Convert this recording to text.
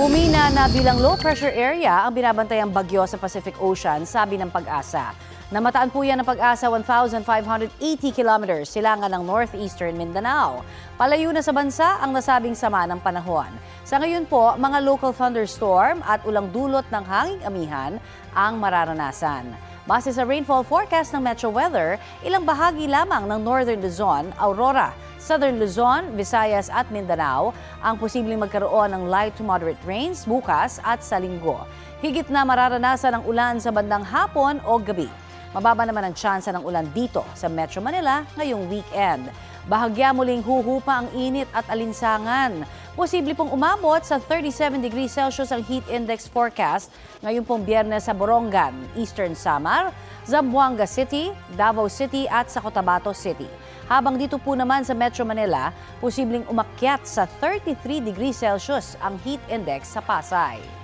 Humina na bilang low pressure area ang binabantayang bagyo sa Pacific Ocean, sabi ng Pag-asa. Namataan po yan ng Pag-asa 1,580 kilometers silangan ng northeastern Mindanao. Palayo na sa bansa ang nasabing sama ng panahon. Sa ngayon po, mga local thunderstorm at ulang dulot ng hanging amihan ang mararanasan. Base sa rainfall forecast ng Metro Weather, ilang bahagi lamang ng Northern Luzon, Aurora, Southern Luzon, Visayas at Mindanao ang posibleng magkaroon ng light to moderate rains bukas at sa linggo. Higit na mararanasan ang ulan sa bandang hapon o gabi. Mababa naman ang tsansa ng ulan dito sa Metro Manila ngayong weekend. Bahagya muling huhupa ang init at alinsangan. Posible pong umabot sa 37 degrees Celsius ang heat index forecast ngayon pong Biyernes sa Borongan, Eastern Samar, Zamboanga City, Davao City at sa Cotabato City. Habang dito po naman sa Metro Manila, posibleng umakyat sa 33 degrees Celsius ang heat index sa Pasay.